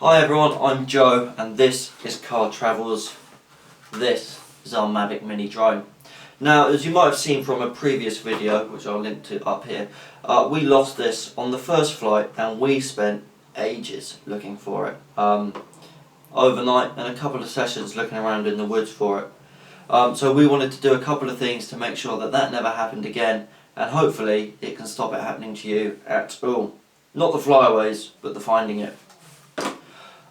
Hi everyone, I'm Joe and this is Car Travels. This is our Mavic Mini drone. Now, as you might have seen from a previous video, which I'll link to up here, we lost this on the first flight and we spent ages looking for it. Overnight and a couple of sessions looking around in the woods for it. So we wanted to do a couple of things to make sure that that never happened again, and hopefully it can stop it happening to you at all. Not the flyaways, but the finding it.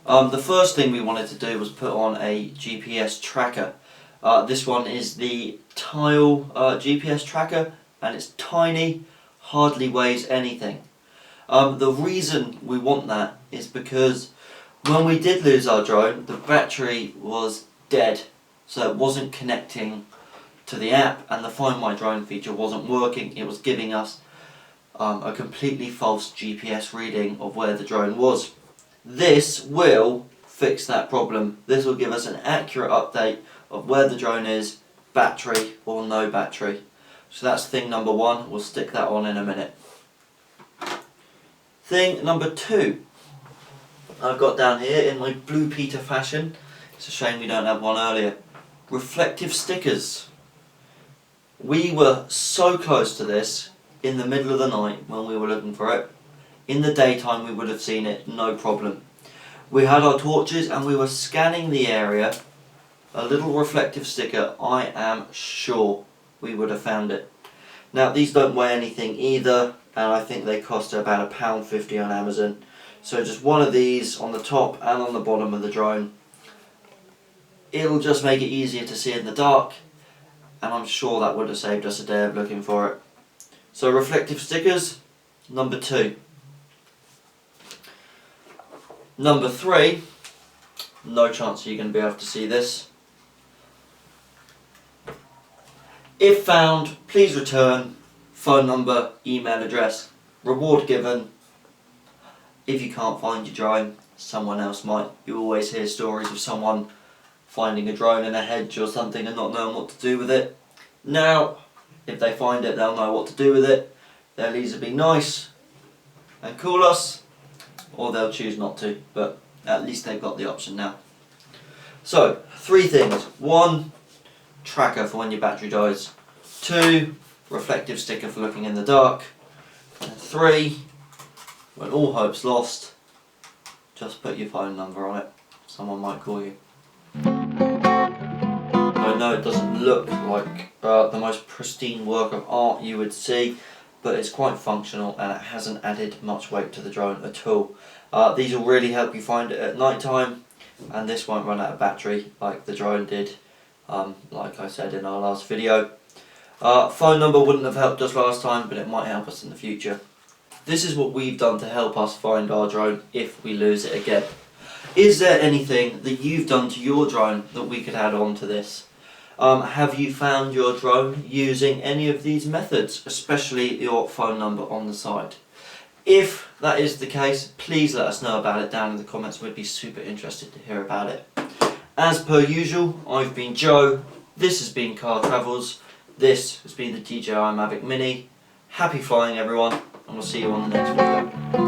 The first thing we wanted to do was put on a GPS tracker. This one is the Tile GPS tracker, and it's tiny, hardly weighs anything. The reason we want that is because when we did lose our drone, the battery was dead, so it wasn't connecting to the app, and the Find My Drone feature wasn't working. It was giving us a completely false GPS reading of where the drone was. This will fix that problem. This will give us an accurate update of where the drone is, battery or no battery. So that's thing number one. We'll stick that on in a minute. Thing number two, I've got down here in my Blue Peter fashion. It's a shame we don't have one earlier. Reflective stickers. We were so close to this in the middle of the night when we were looking for it. In the daytime we would have seen it, no problem. We had our torches and we were scanning the area. A little reflective sticker, I am sure we would have found it. Now these don't weigh anything either, and I think they cost about £1.50 on Amazon. So just one of these on the top and on the bottom of the drone. It'll just make it easier to see in the dark, and I'm sure that would have saved us a day of looking for it. So reflective stickers, number two. Number three, no chance you're going to be able to see this. If found, please return, phone number, email address, reward given. If you can't find your drone, someone else might. You always hear stories of someone finding a drone in a hedge or something and not knowing what to do with it. Now, if they find it, they'll know what to do with it. They'll either be nice and call us, or they'll choose not to, but at least they've got the option now. So, three things. One, tracker for when your battery dies. Two, reflective sticker for looking in the dark. And three, when all hope's lost, just put your phone number on it. Someone might call you. I know it doesn't look like the most pristine work of art you would see, but it's quite functional and it hasn't added much weight to the drone at all. These will really help you find it at night time, and this won't run out of battery like the drone did, like I said in our last video. Phone number wouldn't have helped us last time, but it might help us in the future. This is what we've done to help us find our drone if we lose it again. Is there anything that you've done to your drone that we could add on to this? Have you found your drone using any of these methods, especially your phone number on the side? If that is the case, please let us know about it down in the comments. We'd be super interested to hear about it. As per usual, I've been Joe, this has been Car Travels, this has been the DJI Mavic Mini. Happy flying everyone, and we'll see you on the next video.